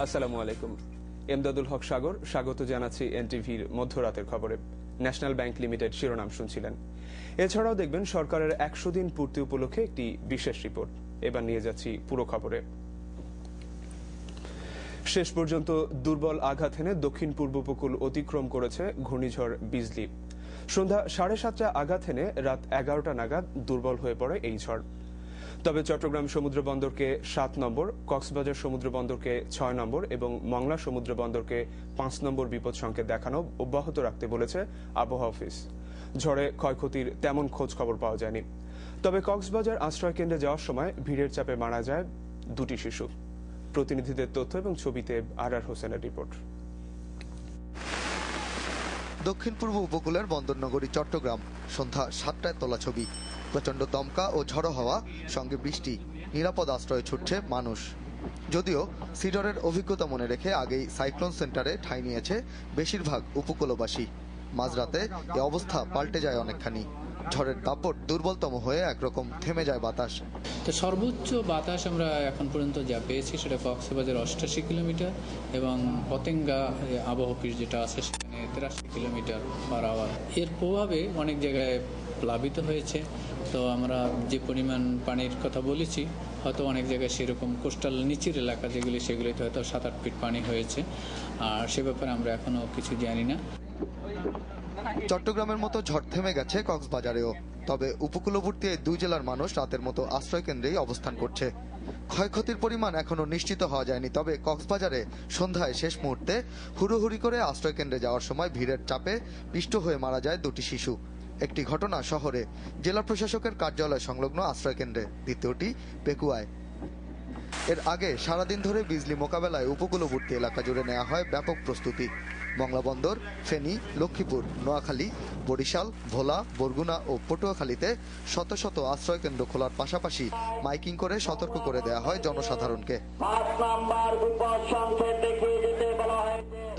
আসসালামু আলাইকুম। এমদাদুল হক সাগর স্বাগত জানাচ্ছি এনটিভির মধ্যরাতের খবরে। ন্যাশনাল ব্যাংক লিমিটেড শিরোনাম শুনছিলেন। এছাড়াও দেখবেন সরকারের 100 দিন পূর্তি উপলক্ষে একটি বিশেষ রিপোর্ট। এবার নিয়ে যাচ্ছি পুরো খবরে। শেষ পর্যন্ত দুর্বল আঘাত হেনে দক্ষিণ পূর্ব উপকূল অতিক্রম করেছে ঘূর্ণিঝড় বিজলি। সন্ধ্যা 7:30 আঘাত হেনে রাত 11টা নাগাদ দুর্বল হয়ে পড়ে এই ঝড়। তবে চট্টগ্রাম সমুদ্র বন্দরকে 7 নম্বর, কক্সবাজার সমুদ্র বন্দরকে 6 নম্বর এবং মংলা সমুদ্র বন্দরকে 5 নম্বর বিপদ সংকেত দেখানো অব্যাহত রাখতে বলেছে আবহাওয়া অফিস। ঝড়ে ক্ষয়ক্ষতির তেমন খোঁজ খবর পাওয়া যায়নি। তবে কক্সবাজার আশ্রয় কেন্দ্রে যাওয়ার সময় ভিড়ের চাপে মারা যায় 2টি শিশু। প্রতিনিধিদের তথ্য এবং ছবিতে আরার হোসেনের রিপোর্ট। দক্ষিণ পূর্ব উপকূলের বন্দরনগরী চট্টগ্রাম, সন্ধ্যা 7টায় তোলা ছবি। প্রচণ্ড দমকা ও ঝড়ো হাওয়া, সঙ্গে বৃষ্টি। নিরাপদ আশ্রয়ে ছুটছে মানুষ। যদিও সিডরের অভিজ্ঞতা মনে রেখে আগেই সাইক্লোন সেন্টারে ঠাঁই নিয়েছে বেশিরভাগ উপকূলবাসী। মাঝরাতে এ অবস্থা পাল্টে যায় অনেকখানি। ঝড়ের দাপট দুর্বলতম হয়ে একরকম থেমে যায় বাতাস। তো সর্বোচ্চ বাতাস আমরা এখন পর্যন্ত যা পেয়েছি সেটা কক্সবাজার 88 কিলোমিটার এবং পতেঙ্গা আবহাওয়া অফিস যেটা আছে সেখানে 83 কিলোমিটার পার আওয়ার। এর প্রভাবে অনেক জায়গায় প্লাবিত হয়েছে। তো আমরা যে পরিমাণ পানির কথা বলেছি, হয়তো অনেক জায়গায় সেরকম কোস্টাল নিচের এলাকা যেগুলি সেগুলিতে হয়তো 7-8 ফিট পানি হয়েছে। আর সে ব্যাপারে আমরা এখনও কিছু জানি না। চট্টগ্রামের মতো ঝড় থেমে গেছে কক্সবাজারেও। তবে উপকূলবর্তী এই দুই জেলার মানুষ রাতের মতো আশ্রয় কেন্দ্রেই অবস্থান করছে। ক্ষয়ক্ষতির পরিমাণ এখনো নিশ্চিত হওয়া যায়নি। তবে কক্সবাজারে সন্ধ্যায় শেষ মুহূর্তে হুড়োহুড়ি করে আশ্রয় কেন্দ্রে যাওয়ার সময় ভিড়ের চাপে পিষ্ট হয়ে মারা যায় 2টি শিশু। একটি ঘটনা শহরে, জেলা প্রশাসকের কার্যালয় সংলগ্ন আশ্রয় কেন্দ্রে, দ্বিতীয়টি পেকুয়ায়। এর আগে সারাদিন ধরে বিজলি মোকাবেলায় উপকূলবর্তী এলাকা জুড়ে নেওয়া হয় ব্যাপক প্রস্তুতি। মংলা বন্দর, ফেনী, লক্ষ্মীপুর, নোয়াখালী, বরিশাল, ভোলা, বরগুনা ও পটুয়াখালীতে শত শত আশ্রয় কেন্দ্র খোলার পাশাপাশি মাইকিং করে সতর্ক করে দেওয়া হয় জনসাধারণকে।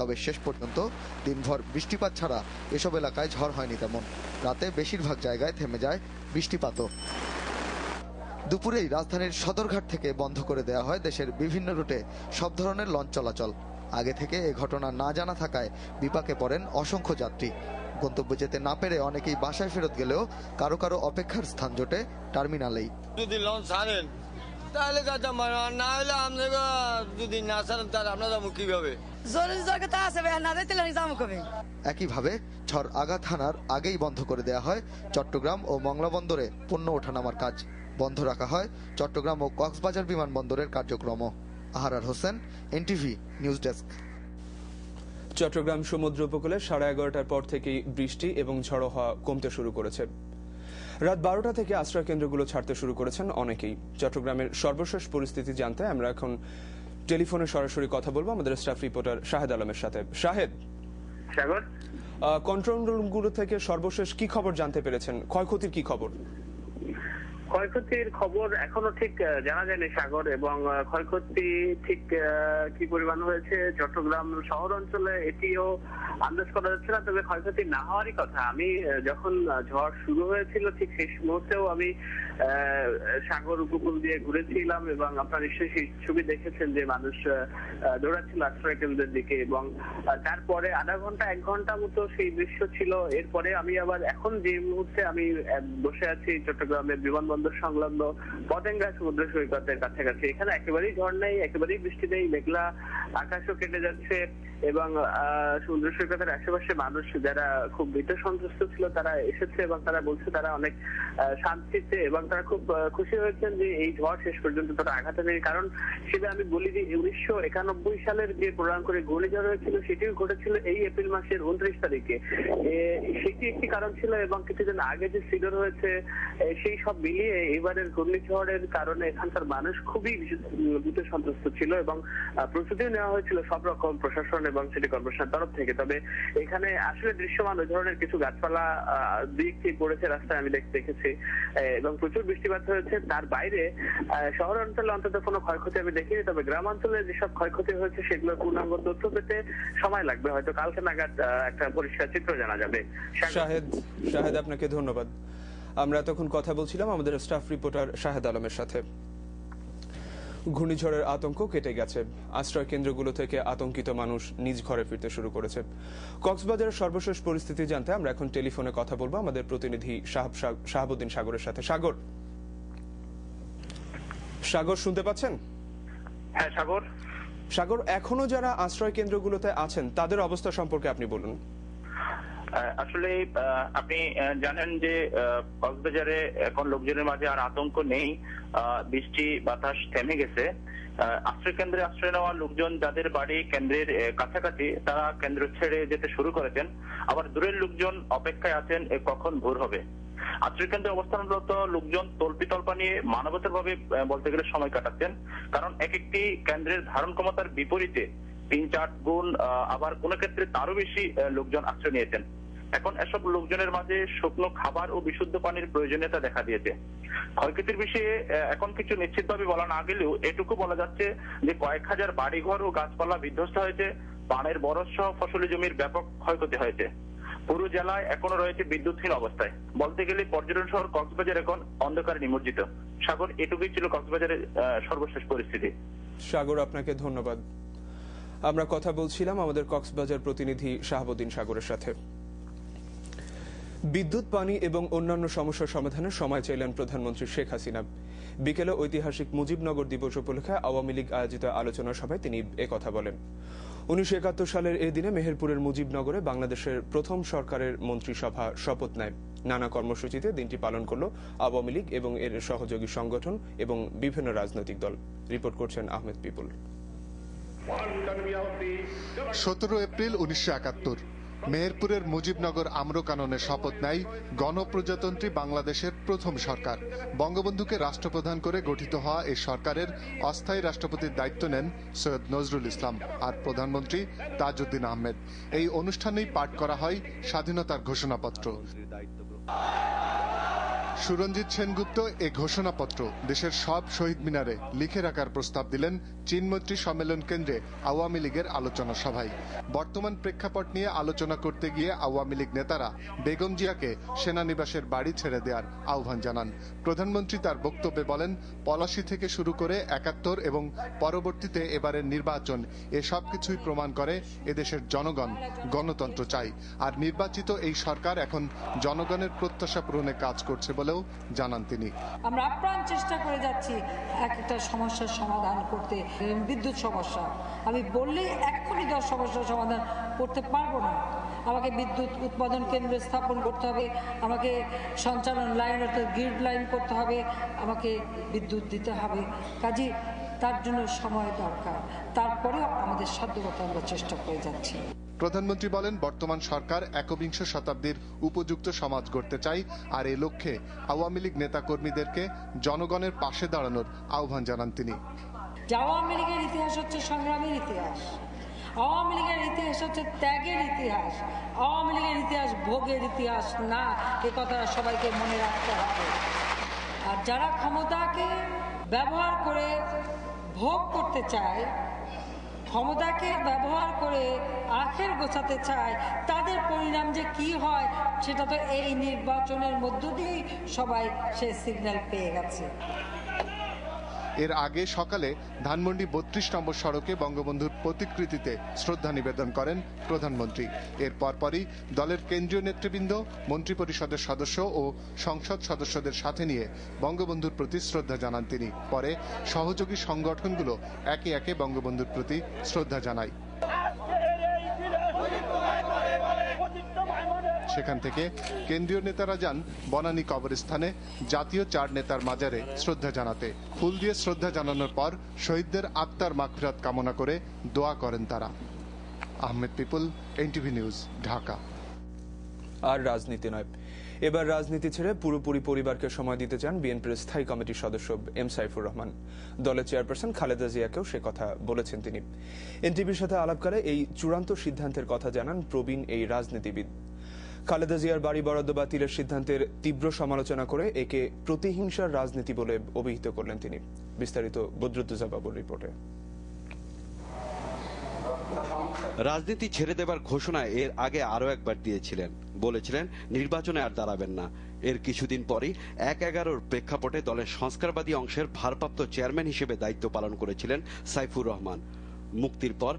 তবে শেষ পর্যন্ত দিনভর বৃষ্টিপাত ছাড়া এসব এলাকায় ঝড় হয়নি তেমন। রাতে বেশিরভাগ জায়গায় থেমে যায় বৃষ্টিপাতও। দুপুরেই রাজধানীর সদরঘাট থেকে বন্ধ করে দেওয়া হয় দেশের বিভিন্ন রুটে সব ধরনের লঞ্চ চলাচল। আগে থেকে এ ঘটনা না জানা থাকায় বিপাকে পড়েন অসংখ্য যাত্রী। গন্তব্যে যেতে না পেরে অনেকেই বাসায় ফেরত গেলেও কারো কারো অপেক্ষার স্থান জোটে টার্মিনালেই। যদি লঞ্চ ছাড়েন তাহলে না হলে আপনারা যদি না ছাড়েন তাহলে আপনারা কিভাবে? একইভাবে ঝড় আঘাত হানার আগেই বন্ধ করে দেওয়া হয় চট্টগ্রাম ও মংলা বন্দরে পণ্য ওঠানামার কাজ। বন্ধ রাখা হয় চট্টগ্রাম ও কক্সবাজার বিমানবন্দরের কার্যক্রমও। Ahrar Hossain, NTV news desk. Chattogram সমুদ্র উপকূলে 11:30টার পর থেকেই বৃষ্টি এবং ঝড়ো হাওয়া কমতে শুরু করেছে। রাত 12টা থেকে আশ্রয় কেন্দ্রগুলো ছাড়তে শুরু করেছেন অনেকেই। চট্টগ্রামের সর্বশেষ পরিস্থিতি জানতে আমরা এখন টেলিফোনে সরাসরি কথা বলবো আমাদের স্টাফ রিপোর্টার শাহেদ আলমের সাথে। শাহেদ, কন্ট্রোল রুমগুলো থেকে সর্বশেষ কি খবর জানতে পেরেছেন? ক্ষয়ক্ষতির কি খবর? ক্ষয়ক্ষতির খবর এখনো ঠিক জানা যায়নি সাগর, এবং ক্ষয়ক্ষতি ঠিক কি পরিমাণ হয়েছে চট্টগ্রাম শহর অঞ্চলে এটিও আন্দাজ করা যাচ্ছে না। তবে ক্ষয়ক্ষতি না হওয়ারই কথা। আমি যখন ঝড় শুরু হয়েছিল ঠিক শেষ মুহূর্তেও আমি সাগর উপকূল দিয়ে ঘুরেছিলাম এবং আপনারা নিশ্চয়ই সেই ছবি দেখেছেন যে মানুষ দৌড়াচ্ছিল আশ্রয় কেন্দ্রের দিকে, এবং তারপরে আধা ঘন্টা 1 ঘন্টা মতো সেই দৃশ্য ছিল। এরপরে আমি আবার এখন যে মুহূর্তে আমি বসে আছি চট্টগ্রামের বিমানবন্দর সংলগ্ন পতেঙ্গা সমুদ্র সৈকতের কাছাকাছি। এখানে একেবারেই ঝড় নেই, একেবারেই বৃষ্টি নেই, মেঘলা আকাশও কেটে যাচ্ছে এবং সমুদ্র সৈকতের আশেপাশে মানুষ যারা খুব ভীত সন্ত্রস্ত ছিল তারা এসেছে এবং তারা বলছে তারা অনেক শান্তিতে এবং তারা খুব খুশি হয়েছেন যে এই ঝড় শেষ পর্যন্ত তারা আঘাত নেই। কারণ সেটা আমি বলি যে 1991 সালের যে প্রধান করে ঘূর্ণিঝড় হয়েছিল সেটিও ঘটেছিল এই এপ্রিল মাসের 29 তারিখে। সেটি একটি কারণ ছিল এবং কিছুদিন আগে যে সিডর হয়েছে সেই সব মিলিয়ে এবারের ঘূর্ণিঝড়ের কারণে এখানকার মানুষ খুবই ভীত সন্ত্রস্ত ছিল এবং প্রস্তুতিও নেওয়া হয়েছিল সব রকম প্রশাসন এবং সিটি কর্পোরেশনের তরফ থেকে। তবে এখানে আসলে দৃশ্যমান ওই ধরনের কিছু গাছপালা দিকটি পড়েছে রাস্তায় আমি দেখেছি এবং প্রচুর বৃষ্টিপাত হয়েছে। তার বাইরে শহর অঞ্চলে অন্তত কোনো ক্ষয়ক্ষতি আমি দেখিনি। তবে গ্রাম অঞ্চলে যেসব ক্ষয়ক্ষতি হয়েছে সেগুলোর পূর্ণাঙ্গ তথ্য পেতে সময় লাগবে, হয়তো কালকে নাগাদ একটা পরিষ্কার চিত্র জানা যাবে। শাহেদ, আপনাকে ধন্যবাদ। আমরা তখন কথা বলছিলাম আমাদের স্টাফ রিপোর্টার শাহেদ আলমের সাথে। ঘূর্ণিঝড়ের আতঙ্ক কেটে গেছে। আশ্রয় কেন্দ্রগুলো থেকে আতঙ্কিত মানুষ নিজ ঘরে ফিরতে শুরু করেছে। কক্সবাজারের সর্বশেষ পরিস্থিতি জানতে আমরা এখন টেলিফোনে কথা বলবো আমাদের প্রতিনিধি শাহাবুদ্দিন সাগরের সাথে। সাগর শুনতে পাচ্ছেন? হ্যাঁ সাগর, এখনো যারা আশ্রয় কেন্দ্রগুলোতে আছেন তাদের অবস্থা সম্পর্কে আপনি বলুন। আসলে আপনি জানেন যে কক্সবাজারে এখন লোকজনের মাঝে আর আতঙ্ক নেই। বৃষ্টি বাতাস থেমে গেছে। আশ্রয় কেন্দ্রে আশ্রয় নেওয়া লোকজন যাদের বাড়ি কেন্দ্রের কাছাকাছি তারা কেন্দ্র ছেড়ে যেতে শুরু করেছেন। আবার দূরের লোকজন অপেক্ষায় আছেন কখন ভোর হবে। আশ্রয় কেন্দ্রে অবস্থানরত লোকজন তল্পা নিয়ে মানবতার ভাবে বলতে গেলে সময় কাটাচ্ছেন, কারণ এক একটি কেন্দ্রের ধারণ ক্ষমতার বিপরীতে ৩-৪ গুণ, আবার কোন ক্ষেত্রে তারও বেশি লোকজন আশ্রয় নিয়েছেন। এখন এসব লোকজনের মাঝে শুকনো খাবার ও বিশুদ্ধ পানির প্রয়োজনীয়তা দেখা দিয়েছে। ক্ষয়ক্ষতির বিষয়ে এখন কিছু নিশ্চিতভাবে বলা না গেলেও এটুকু বলা যাচ্ছে যে কয়েক হাজার বাড়িঘর ও গাছপালা বিধ্বস্ত হয়েছে, পানের বরজ সহ ফসলি জমির ব্যাপক ক্ষয়ক্ষতি হয়েছে। পুরো জেলায় এখনো রয়েছে বিদ্যুৎহীন অবস্থায়। বলতে গেলে পর্যটন শহর কক্সবাজার এখন অন্ধকারে নিমজ্জিত। সাগর, এটুকুই ছিল কক্সবাজারের সর্বশেষ পরিস্থিতি। সাগর, আপনাকে ধন্যবাদ। আমরা কথা বলছিলাম আমাদের কক্সবাজার প্রতিনিধি শাহাবুদ্দিন সাগরের সাথে। বিদ্যুৎ, পানি এবং অন্যান্য সমস্যার সমাধানে সময় চাইলেন প্রধানমন্ত্রী শেখ হাসিনা। বিকেলে ঐতিহাসিক মুজিবনগর দিবস উপলক্ষে আওয়ামী লীগ আয়োজিত আলোচনা সভায় তিনি একথা বলেন। 1971 সালের এই দিনে মেহেরপুরের মুজিবনগরে বাংলাদেশের প্রথম সরকারের মন্ত্রিসভা শপথ নেয়। নানা কর্মসূচিতে দিনটি পালন করল আওয়ামী লীগ এবং এর সহযোগী সংগঠন এবং বিভিন্ন রাজনৈতিক দল। রিপোর্ট করছেন আহমেদ পিপুল। 17 এপ্রিল 1971 মেহেরপুরের মুজিবনগর আম্রকাননে শপথ নেয় গণপ্রজাতন্ত্রী বাংলাদেশের প্রথম সরকার। বঙ্গবন্ধুকে রাষ্ট্রপ্রধান করে গঠিত হওয়া এই সরকারের অস্থায়ী রাষ্ট্রপতির দায়িত্ব নেন সৈয়দ নজরুল ইসলাম আর প্রধানমন্ত্রী তাজউদ্দিন আহমেদ। এই অনুষ্ঠানেই পাঠ করা হয় স্বাধীনতার ঘোষণাপত্র। সুরঞ্জিত সেনগুপ্ত এ ঘোষণাপত্র দেশের সব শহীদ মিনারে লিখে রাখার প্রস্তাব দিলেন চীনমৈত্রী সম্মেলন কেন্দ্রে আওয়ামী লীগের আলোচনা সভায়। বর্তমান প্রেক্ষাপট নিয়ে আলোচনা করতে গিয়ে আওয়ামী লীগ নেতারা বেগম জিয়াকে সেনানিবাসের বাড়ি ছেড়ে দেওয়ার আহ্বান জানান। প্রধানমন্ত্রী তার বক্তব্যে বলেন, পলাশী থেকে শুরু করে 71 এবং পরবর্তীতে এবারের নির্বাচন এসব কিছুই প্রমাণ করে এদেশের জনগণ গণতন্ত্র চাই, আর নির্বাচিত এই সরকার এখন জনগণের প্রত্যাশা পূরণে কাজ করছে বলেও জানান তিনি। আমরা আপ্রাণ চেষ্টা করে যাচ্ছি একটা সমস্যার সমাধান করতে। বিদ্যুৎ সমস্যা আমি বললেই এক্ষুনি 10 সমস্যার সমাধান করতে পারবো না। আমাকে বিদ্যুৎ উৎপাদন কেন্দ্র স্থাপন করতে হবে, আমাকে সঞ্চালন লাইন অর্থাৎ গ্রিড লাইন করতে হবে, আমাকে বিদ্যুৎ দিতে হবে। কাজে তার জন্য সময় দরকার। তারপরেও আমাদের সাধ্যমতো আমরা চেষ্টা করে যাচ্ছি। প্রধানমন্ত্রী বলেন, বর্তমান সরকার একবিংশ শতাব্দীর উপযুক্ত সমাজ গড়তে চাই, আর এ লক্ষ্যে আওয়ামী লীগ নেতাকর্মীদেরকে জনগণের পাশে দাঁড়ানোর আহ্বান জানান তিনি। আওয়ামী লীগের ইতিহাস হচ্ছে সংগ্রামের ইতিহাস, আওয়ামী লীগের ইতিহাস হচ্ছে ত্যাগের ইতিহাস, আওয়ামী লীগের ইতিহাস ভোগের ইতিহাস না। এ কথাটা সবাইকে মনে রাখতে হবে। আর যারা ক্ষমতাকে ব্যবহার করে ভোগ করতে চায়, ক্ষমতাকে ব্যবহার করে আখের গোছাতে চায়, তাদের পরিণাম যে কি হয় সেটা তো এই নির্বাচনের মধ্য দিয়েই সবাই সে সিগন্যাল পেয়ে গেছে। এর আগে সকালে ধানমন্ডি 32 নম্বর সড়কে বঙ্গবন্ধুর প্রতিকৃতিতে শ্রদ্ধা নিবেদন করেন প্রধানমন্ত্রী। এর পরপরই দলের কেন্দ্রীয় নেতৃবৃন্দ, মন্ত্রিপরিষদের সদস্য ও সংসদ সদস্যদের সাথে নিয়ে বঙ্গবন্ধুর প্রতি শ্রদ্ধা জানান তিনি। পরে সহযোগী সংগঠনগুলো একে একে বঙ্গবন্ধুর প্রতি শ্রদ্ধা জানায়। সেখান থেকে কেন্দ্রীয় নেতারা যান বনানী কবরস্থানে জাতীয় 4 নেতার মাজারে শ্রদ্ধা জানাতে। ফুল দিয়ে শ্রদ্ধা জানানোর পর শহীদদের আত্মার মাগফিরাত কামনা করে দোয়া করেন তারা। আহমেদ পিপুল, এনটিভি নিউজ, ঢাকা। আর রাজনীতি নয়, এবার রাজনীতি ছেড়ে পুরোপুরি পরিবারকে সময় দিতে চান বিএনপির স্থায়ী কমিটির সদস্য এম সাইফুর রহমান। দলের চেয়ারপারসন খালেদা জিয়াকেও সে কথা বলেছেন তিনি। এনটিভির সাথে আলাপকালে এই চূড়ান্ত সিদ্ধান্তের কথা জানান প্রবীণ এই রাজনীতিবিদ। খালেদা জিয়ার বাড়ি বরাদ্দ বাতিলের সিদ্ধান্তের তীব্র সমালোচনা করে একে প্রতিহিংসার রাজনীতি বলে অভিহিত করলেন তিনি। বিস্তারিত বদরুদ্দোজা বাবুর রিপোর্টে। রাজনীতি ছেড়ে দেবার ঘোষণা এর আগে আরও একবার দিয়েছিলেন, বলেছিলেন নির্বাচনে আর দাঁড়াবেন না। এর কিছুদিন পরই ১/১১-র প্রেক্ষাপটে দলের সংস্কারবাদী অংশের ভারপ্রাপ্ত চেয়ারম্যান হিসেবে দায়িত্ব পালন করেছিলেন সাইফুর রহমান। মুক্তির পর